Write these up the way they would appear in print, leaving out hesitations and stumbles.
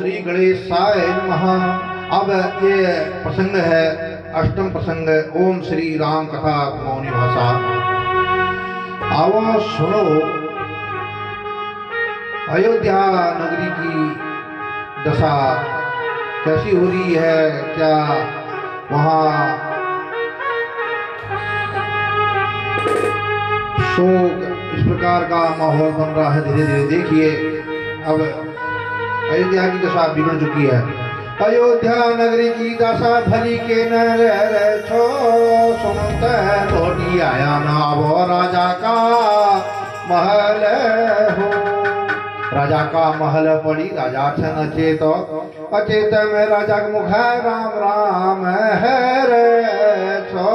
श्री गणेशाय नमः। अब ये प्रसंग है अष्टम प्रसंग, ओम श्री राम कथा मौनी भाषा। आओ सुनो, अयोध्या नगरी की दशा कैसी हो रही है, क्या वहाँ शोक इस प्रकार का माहौल बन रहा है। धीरे धीरे देखिए, अब अयोध्या की दशा बिगड़ चुकी है। अयोध्या नगरी की दशा भली के नर छो, सुनते लौटी आया ना वो राजा का महल हो। राजा का महल पड़ी, राजा छन अचेत, अचेत में राजा का मुख है राम राम है रे छो।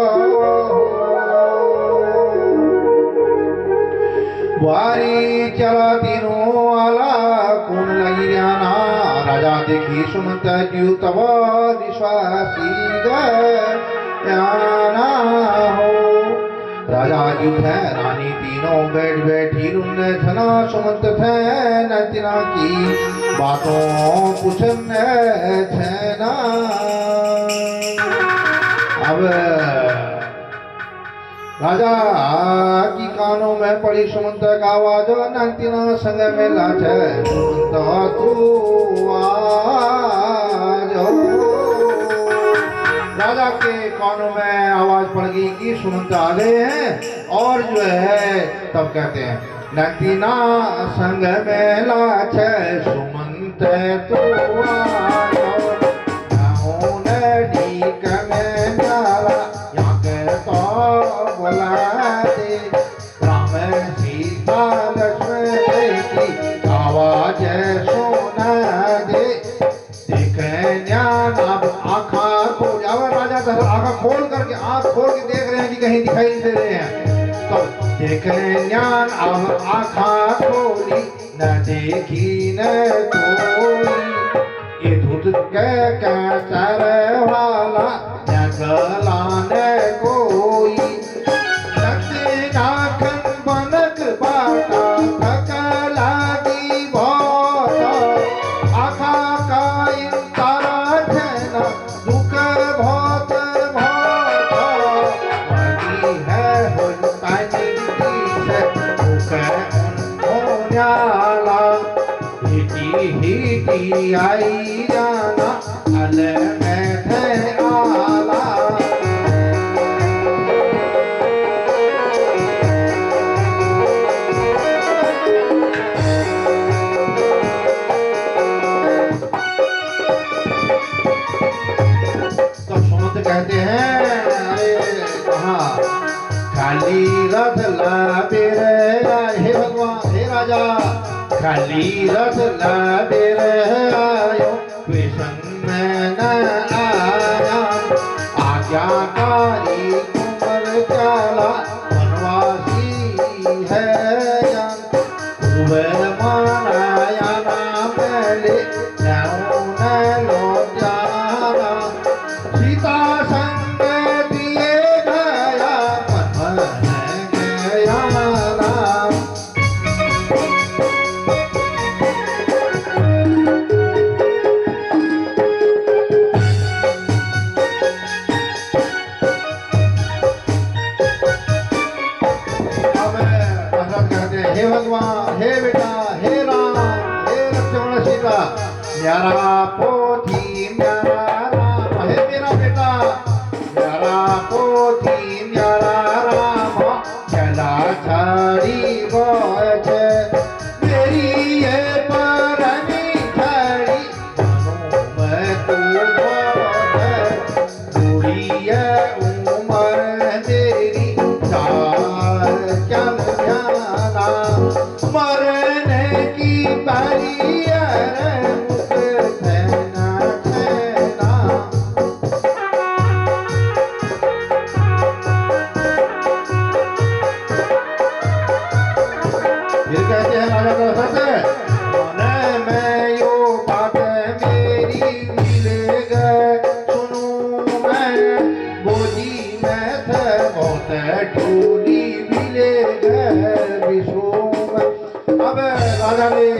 वारी चला तीनों आला कौन लगी जाना, राजा देखी सुमंत जीव तब विश्वासी गयाना हो। राजा जीव थे रानी तीनों बैठ बैठी रुन्ने थना, सुमंत थे नतिना की बातों पूछने थे ना। अब राजा की कानों में पड़ी सुमंत का आवाज, नंतिना संग में लाचे सुमंत तू आज। राजा के कानों में आवाज पड़ गई कि सुमंत आ गए हैं, और जो है तब कहते हैं नंतिना संग में लाचे सुमंत तू आज। राम सीता लक्ष्मण की आवाज सुना दे, देखे ज्ञान अब आँखा खोल। अब राजा दशरथ आँखा खोल करके, आँख खोल के देख रहे हैं कि कहीं दिखाई दे रहे हैं। तो देखे ज्ञान अब आँखा खोली, न देखी न कोई। ये धुत के चर वाला न गलाने कोई। आई जाना अल में थे आला। तो सुमंत कहते हैं अरे कहाँ खाली रथ लादे रे, हे भगवान हे राजा खाली रथ लादे आयो, कृष्ण में न आया। आज्ञाकारी कुंवर चला वनवासी है जान, कुंवर माराया ना पहले न लौट जाना। सीता संग दिए गया पन गया राम। हे भगवान हे बेटा हे राम हे लक्ष्मण सीता, मेरा पोथी मेरा राम, हे मेरा बेटा मेरा पोथी मेरा राम, चला छाड़ी बोझ मेरी ये परनी छड़ी, मैं तू बूढ़ी है उम्र तेरी चाल चल जाना। मरने की बारी है मुझ थैना थैना। फिर कहते हैं राजा दशरथ, मन में यो बात मेरी मिले गए, सुनूं मैं बोझी में थे बहुत टूली मिले गए विषो। अब राजा ने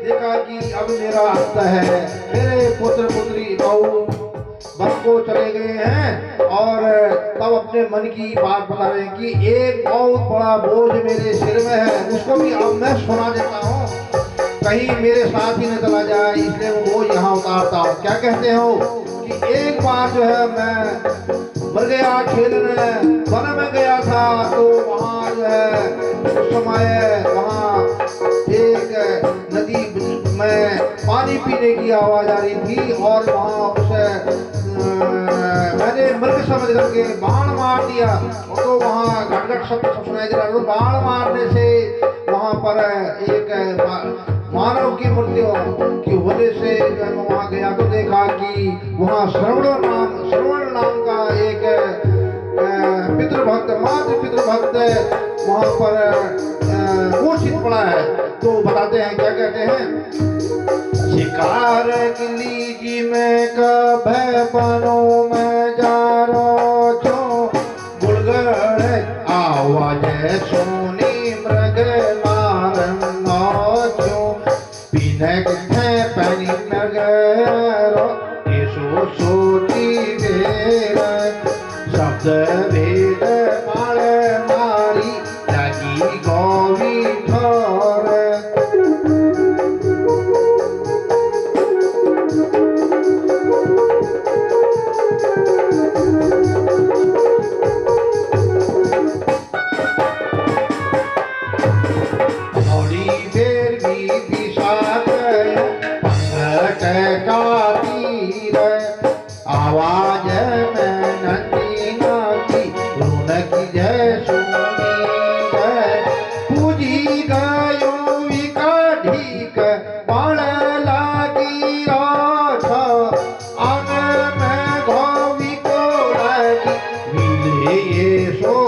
देखा कि अब मेरा अंत है, मेरे पुत्र पुत्री बहू वन को चले गए हैं और तब अपने मन की बात बता रहे हैं कि एक बहुत बड़ा बोझ मेरे सिर में है, उसको भी अब मैं सुना देता हूँ, कहीं मेरे साथ ही न चला जाए, इसलिए वो बोझ यहाँ उतारता हूँ। क्या कहते हो कि एक बार जो है मैं मर गया खेलने, वन में गया था, तो वहाँ जो है उस समय वहाँ एक नदी में पानी पीने की आवाज आ रही थी और वहाँ उसे मैंने मृग समझ करके बाण मार दिया, और तो वहाँ घट शब्द सुनाई दे रहा, तो बाण मारने से वहाँ पर एक मानव की मृत्यु की वजह से मैं वहाँ गया तो देखा कि वहाँ श्रवण नाम का एक पितृभक्त मातृ पितृभक्त वहाँ पर मूर्छित पड़ा है। तो बताते हैं, क्या कहते हैं, शिकार के लीजी में कभे बनो में जा रो छो, गुड़गड़ आवाज सोनी मृग मारन छो, पिनक थे पैनी मृग रो येसो सोची वेर, शब्द वेद मारे मारी लगी गौरी ठोर। आवाज में नंदी की रौनक जय सुनी गए, पूजी गयो विकाढ़ी बाण लागी राठ, अंग में घोवी को लगी मिले ये सो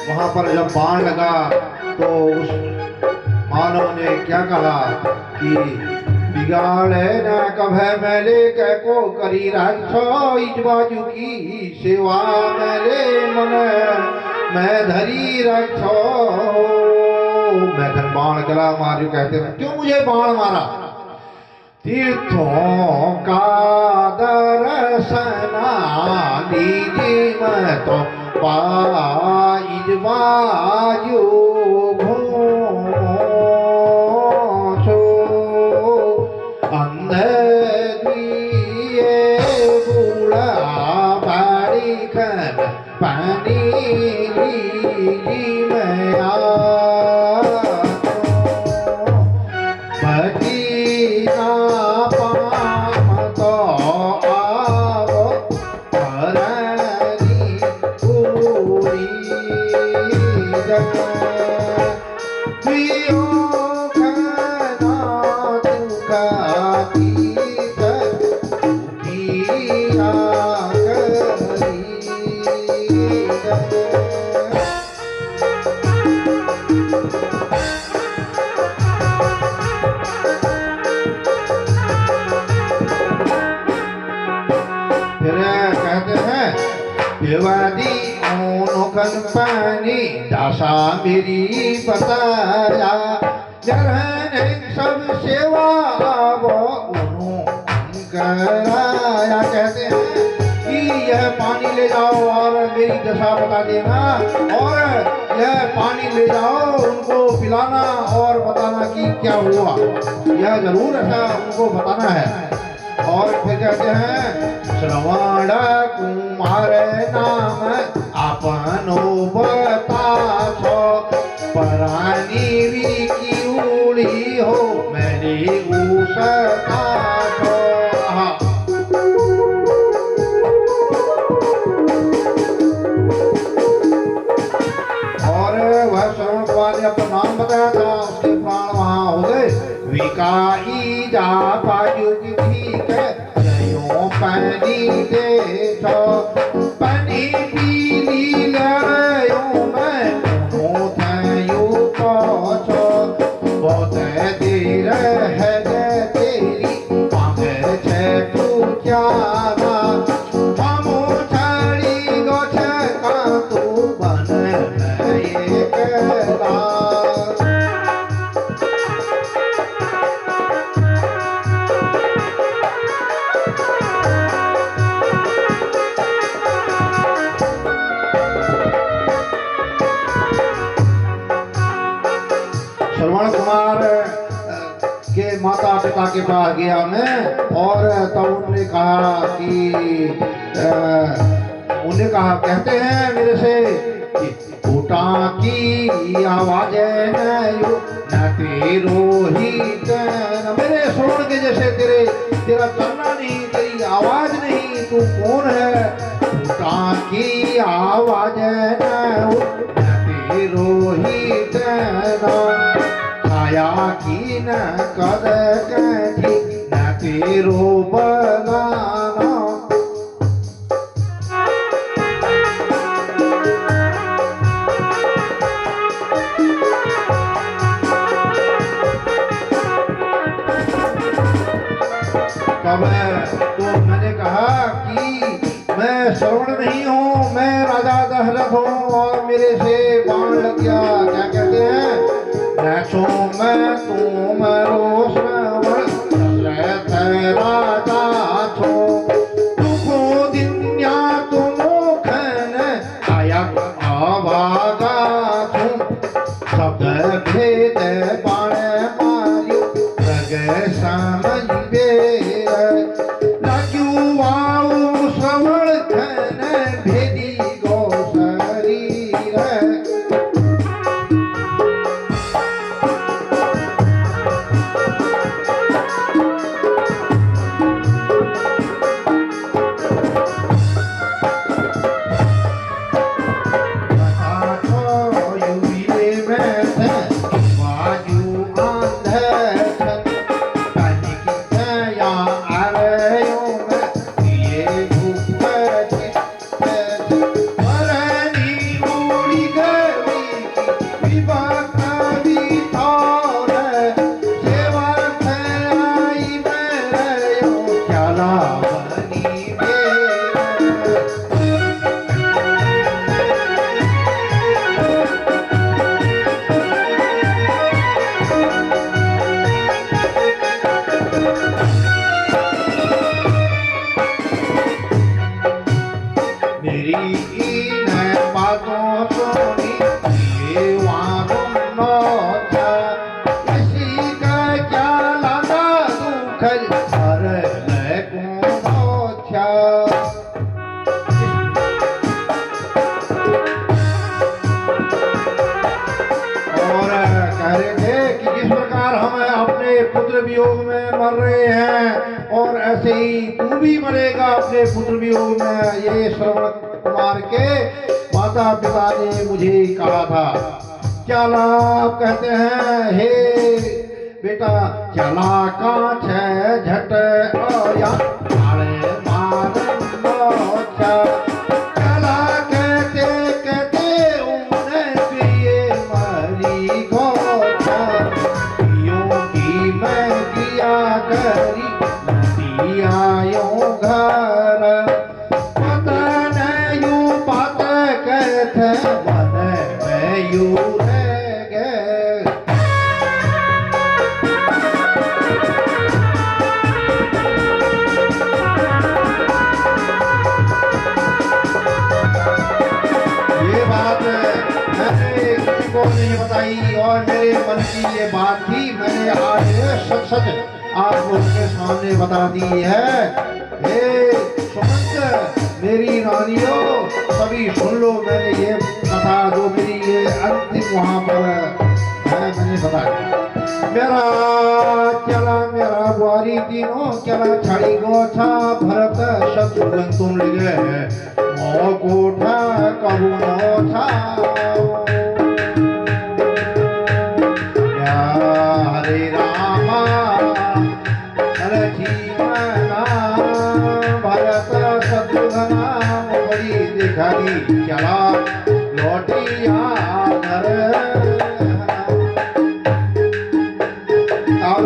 वहां पर जब बाण लगा तो उस मानव ने क्या कहा कि बिगाड़े न कभे मैले कह को करी रखो, इस बाजू की सेवा मेरे मन मैं धरी रखो। मैं खन बाण चला मारियो, कहते हैं क्यों मुझे बाण मारा, तीर्थों का दर्शना लीजिए मैं तो पाइज बाजू घूमो छो, अंधे दिए बूढ़ा बारी खन पानी लीजी मैं बची ना पाम तो आवो हरनी पूरी प्रियो खना तुका गीत किया करी। फिर कहते हैं विवादी ओनोकन पानी दासा मेरी बताया, जरहने सब सेवा वो उन्हों कराया। कहते हैं कि यह पानी ले जाओ और मेरी दशा बता देना, और यह पानी ले जाओ उनको पिलाना और बताना कि क्या हुआ, यह जरूर ऐसा उनको बताना है। और फिर कहते हैं श्रवण कुमार नाम अपनो बता छो, परानी भी की उड़ी हो मेरी उसता छो। और वह श्रवण कुमार ने अपना नाम बताया था, उसके प्राण वहां हो गए। विकाई जा बाजू की पानी दे छो, पानी पीली लड़ायों में उन्हों थायों को छो, बहुत देर है गे तेरी मांगे छे तू क्यारा मामू छड़ी गोछ का तू बन एक श्रवण कुमार के माता पिता के पास गया मैं और तब उन्होंने कहा कि उन्हें कहा कहते हैं मेरे से कि फूटा की आवाज न तेरो ही कहना मेरे श्रवण के जैसे तेरा चलना नहीं तेरी आवाज नहीं तू कौन है फूटा की आवाज न तेरो ही कहना छाया की न कद कठी न तेरो बनाना तब तो मैंने कहा कि मैं श्रवण नहीं हूँ मैं राजा दशरथ हूँ और मेरे से बाण लग गया क्या कहते हैं नैसो मैं तुम रो श्रवण दशरथ राजा छो तुखो दिन्या तुम खन आया अभागा छो शब्द भेद बाण मारियो रग समझ बेर लाग्यू वाऊ श्रवण खन भेदी गो शरीर पुत्र वियोग में मर रहे हैं और ऐसे ही तू भी मरेगा अपने पुत्र वियोग में ये श्रवण कुमार के माता पिता ने मुझे कहा था क्या लाभ कहते हैं हे बेटा क्या का छे झट आया नहीं बताई और मेरे मन की ये बात थी मैंने आज सच सच आप लोगों के सामने बता दी है। हे सुमंत मेरी रानियों सभी सुन लो मैंने ये कथा जो मेरी ये अंतिम वहाँ पर है मैंने बताया मेरा चला मेरा बुआरी तीनों चला छड़ी गोछा भरत शत्रुघ्न तुम लगे मो कोठा कबू नोछा हरे रामा हरे जीवना भरत शत्रुघ्न बड़ी दिखाई चला लौटिया अब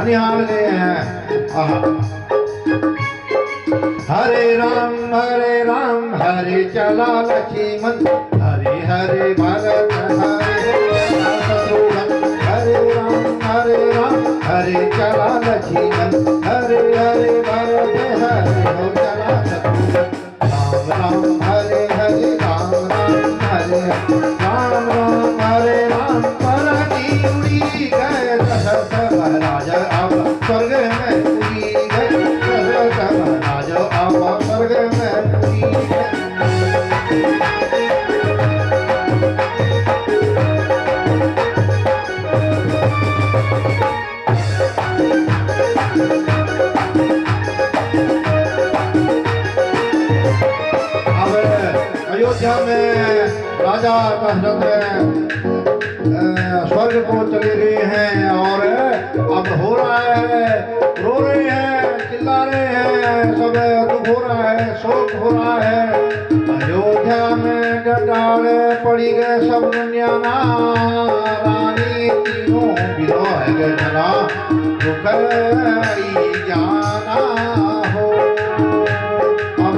ननिहाल गए हैं। हरे राम हरे चला लक्ष्मण, हरे हरे भरत हरे शत्रुघ्न। हरे राम हरे चला लक्ष्मण, हरे हरे भरत हरे हो चला शत्रुघ्न। राम राम हरे हरे राम राम हरे राम राम हरे राम। परानी उड़ी गए दशरथ महाराज अब स्वर्ग में उड़ी गए, दशरथ महाराज अब स्वर्ग में उड़ी गए। अयोध्या में राजा दशरथ स्वर्ग को चले गए हैं और अब हो रहा है, रो रहे हैं, चिल्ला रहे हैं, सब दुख हो रहा है, शोक हो रहा है। अयोध्या में डटाल पड़ी गए सब दुनिया ना, रानी तीनों विधवा गए जना, दुख जाना हो। अब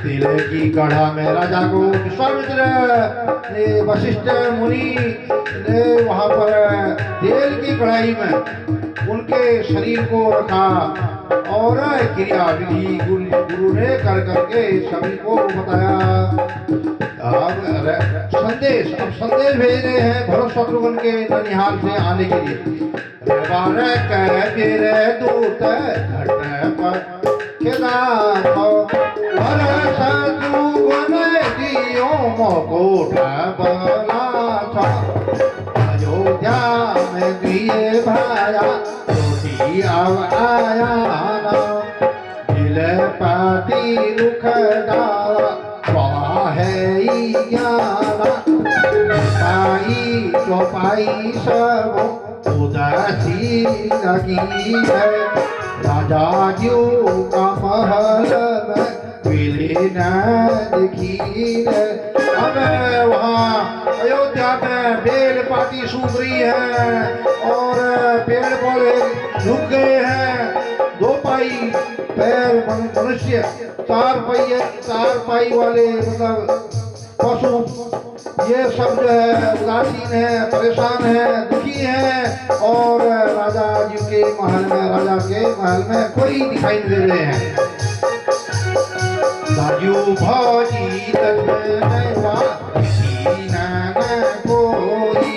तिले की कड़ा में राजा को विश्वामित्र ने वशिष्ठ मुनि ने वहां पर तेल की कढ़ाई में उनके शरीर को रखा और क्रिया विधि गुरु ने कर करके सभी को बताया। अब संदेश भेज रहे हैं भरत शत्रुघ्न के ननिहाल से आने के लिए। दूत घट पर दियो मुकुट बला था। अयोध्या में दिए भाया रोटी अब आया ना, दिल पाती रुख डाला स्वाहा है ज्ञाना। पाई तो पाई सब उदासी लगी है, राजा जो का महल में विलीन देखी है। अब वहाँ अयोध्या में बेल पाती सूख रही है और पेड़ पौधे झुक गए हैं। दो पाई पैर मनुष्य, चार पाई वाले मतलब पशु, ये सब जो है उदासीन है, परेशान है, दुखी है और राजा जी के महल में, राजा के महल में कोई दिखाई नहीं दे रहे हैं। राजू भौजी कोई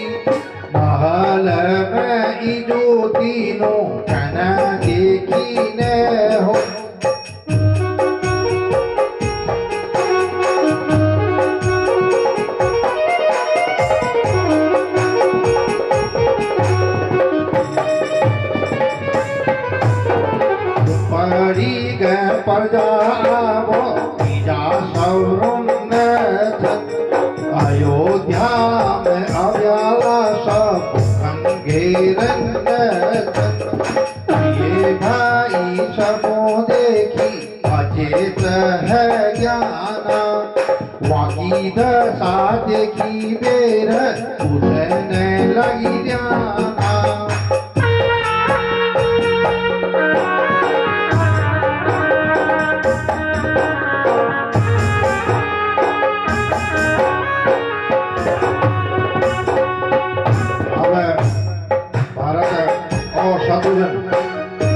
महल में जो तीनों खाना देखी न हो। पड़ी गए प्रजावो बीजा सवरुण अयोध्या में अव्याला सब अंगेरन। ये भाई सबो देखी अचेत है ज्ञाना, वाकी दशा देखी बेर उठने लगी ध्याना।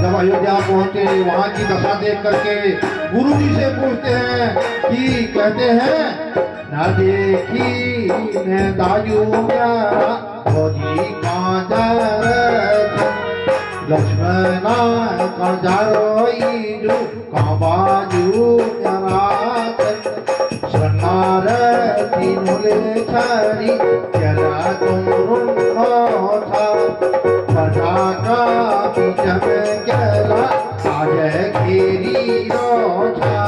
जब अयोध्या पहुंचे वहां की दशा देख करके गुरु जी से पूछते हैं कि कहते हैं न देखी न दायु प्यारा फौजी लक्ष्मणा काजारोई काबाजू सन्नार तीनुले छरी जरा तुम था पटाका जब गला आज घेरी रोछा।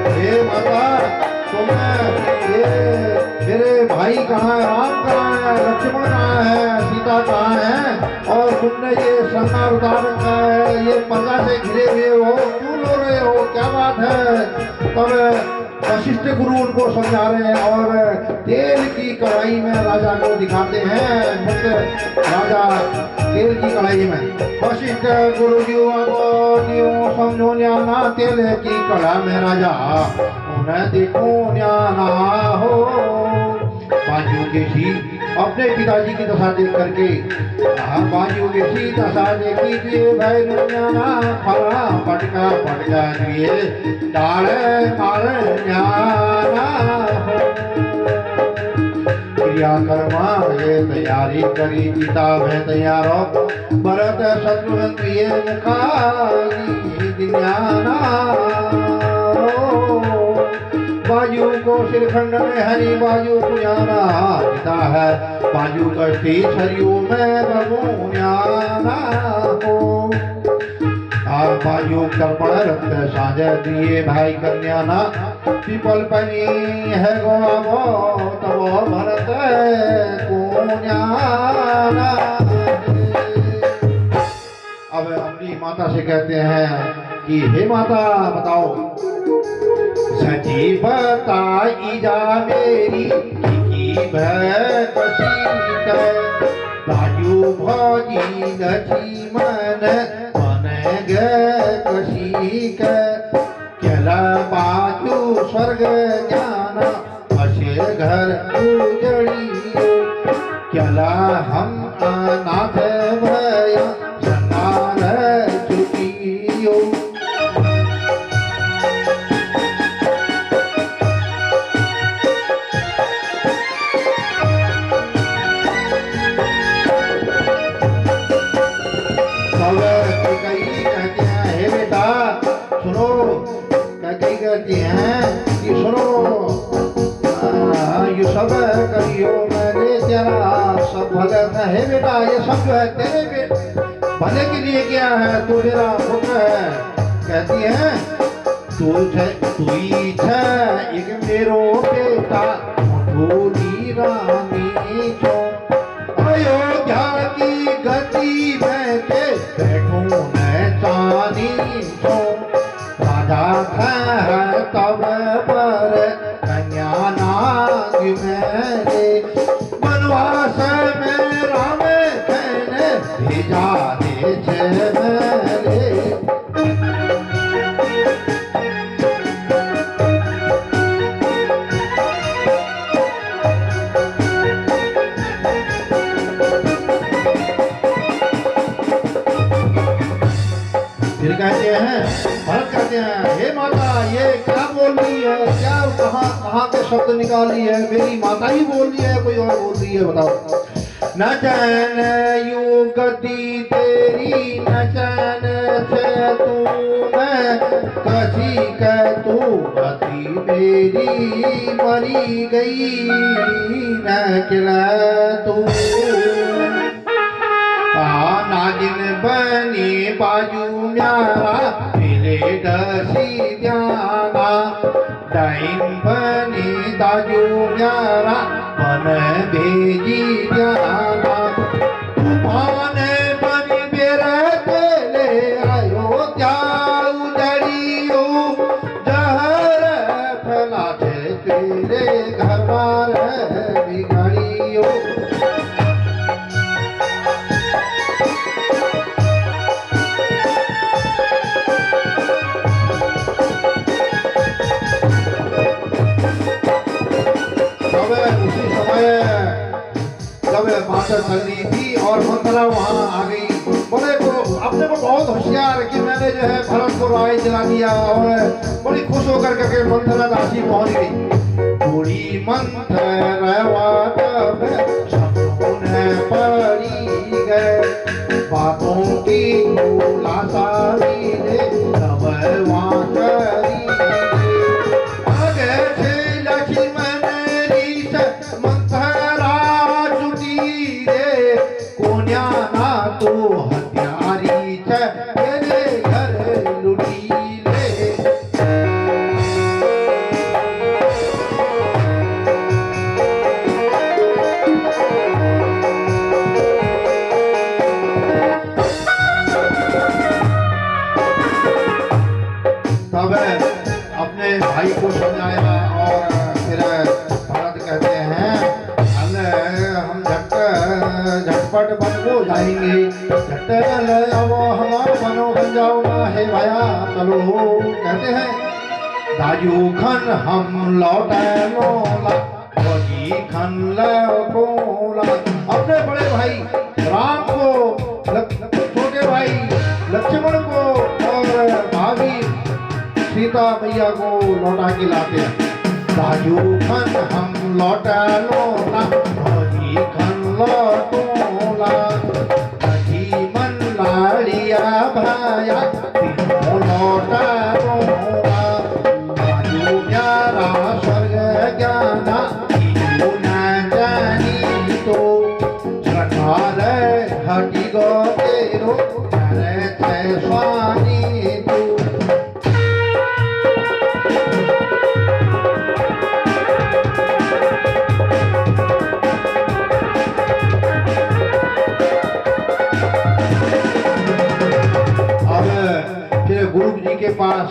हे माता मेरे भाई कहाँ है, राम कहाँ है, लक्ष्मण कहाँ है, सीता कहाँ है और तुमने ये संहार उतार रखा है। ये पर्दा से घिरे हुए हो, क्यों रो रहे हो, क्या बात है? तब वशिष्ठ गुरु उनको समझा रहे हैं और तेल की कढ़ाई में राजा को दिखाते हैं। राजा तेल की कढ़ाई में वशिष्ठ गुरु जी समझो न्याना, तेल की कढ़ाई में राजा उन्हें देखो न्याना हो। बाजू के सी अपने पिताजी की दशा देख करके बाजू के सी दशा देखी दिए भाई न्याना, फला पटका पटका दिए डाले मारे न्याना हो। क्रियाकर्मा ये तैयारी करी, किताब है तैयारो भरत शत्रुघ्न ये मुखारी न्याना। बाजू को सिरखंड में हरी बाजू पुजाना पिता है, बाजू कष्टी छरियों में भगोन्याना हो। बाजू कर्पण रक्त साझ दिए भाई कन्याना, पीपल पनी है गोबो तबो भरत कोन्याना। अब अपनी माता से कहते हैं कि हे माता बताओ, सची बताई जा मेरी की कसी के, बाजू भौजी नची मन कसी के, केला बाजू स्वर्ग ज्ञान अशे घर उजड़ी, केला हम अनाथ भया संगार चुकियो। कहती हैं कि सुनो, ये सब करियो मैंने तेरा सब भले है बेटा, ये सब जो है तेरे भले के लिए किया है, तू मेरा पुत्र है। कहती है तू ही है एक मेरो बेटा भूली रानी छो, अयोध्या की गति में के बैठूं मैं चानी छो। राजा तब पर कन्या नाग मेरे, वनवास में राम कहने भेजा दे मेरे। फिर कहते हैं, भरत कहते हैं हे माता ये क्या बोल रही है, क्या कहाँ के शब्द निकाली है, मेरी माता ही बोल रही है कोई और बोल रही है, बताओ। न चैन यू गति तेरी, न चैन से तू मैं कसी कह तू गति मेरी, मरी गई न किला तू। नागिन बनी बाजू न्यारा मिले दसी ज्ञाना, डाइन बनी दाजू न्यारा मन भेजी ज्ञाना। तूफान बनी बेरत ले अयोध्या उजड़ियो, जहर फैलाते तेरे घर बार बिगड़ियो। जब बात चल रही थी और मंथरा वहाँ आ गई, बोले को अपने को बहुत होशियार कि मैंने जो है भरत को राय दिला दिया, और बड़ी खुश होकर के मंथरा दासी पहुंच गई। बूढ़ी मंथरा तब सपने पड़ी गए, बातों की खुलासारी ने तब वहाँ करी। आगे से लक्ष्मण रीस मंथरा चुकी रे, कोन्याना तो हत्यारी छे तेरे घर लुटी ले। चलो कहते हैं दाजू खन हम लौटे लोला वही खन लौटोला। अपने बड़े भाई राम को छोटे भाई लक्ष्मण को और भाभी सीता मैया को लौटा के लाते हैं। दाजू खन हम लौटा लोला वही खन लौटोला कही मन लाड़िया भाया तीनों लौटा लोला। दाजू प्यारा स्वर्ग ज्ञाना तीनों न जानी तो श्रद्धाल हटी गो तेरो करे स्वामी तू। गुरु जी के पास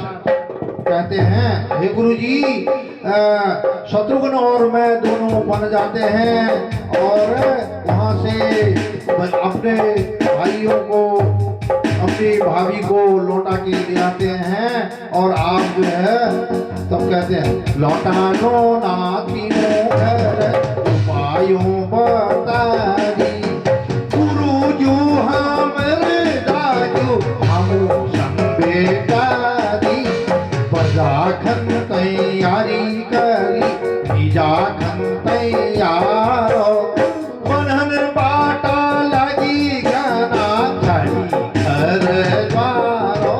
कहते हैं हे गुरु जी शत्रुघ्न और मैं दोनों बन जाते हैं और वहां से अपने भाइयों को अपनी भाभी को लौटा के ले आते हैं और आप जो है तब कहते हैं लौटा लो ना तीनों घर उपायों बता दी गुरु जू हमरे दाजू हम जाखन तैयारी करी जाखन तैयारो बनहन बाटा लगी गाना खड़ी कर द्वारो।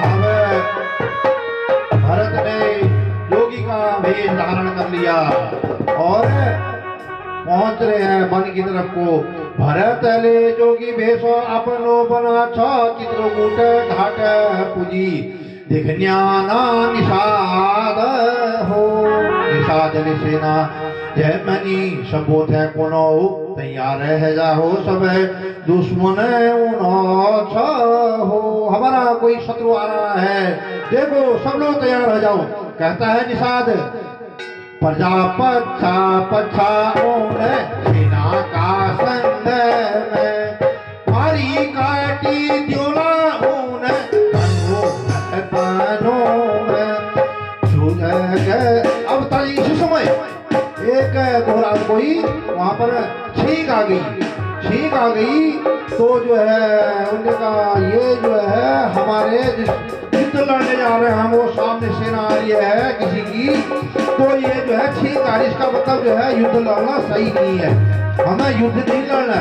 अब भरत ने योगी का वेश धारण कर लिया और पहुंच रहे हैं वन की तरफ को। भरत ले जोगी भेषो अपनो बना छ चित्रकूट घाट पूजी दिखन्याना निषाद हो निषाद सेना जय मनी सबोध है कोनो तैयार है जाहो सब दुश्मन हो हमारा कोई शत्रु आ रहा है देखो सब लोग तैयार हो जाओ। कहता है निषाद प्रजा पच्छा पच्छाओं ने सेना का संग में मारी काटी द्योला ऊन पानों में छूट गए। अब तक इसी समय एक घोड़ा कोई वहां पर छींक आ गई तो जो है उन्होंने कहा ये जो है हमारे युद्ध लड़ने जा रहे हैं हम वो सामने सेना आ रही है किसी की तो ये जो है छींक आ रही इसका मतलब जो है युद्ध लड़ना सही नहीं है हमें युद्ध नहीं लड़ना।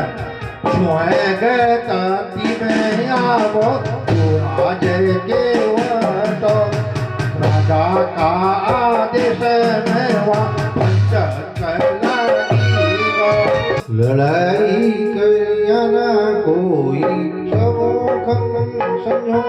राजा का आदेश लड़ाई करिया ना कोई सबो खम समझो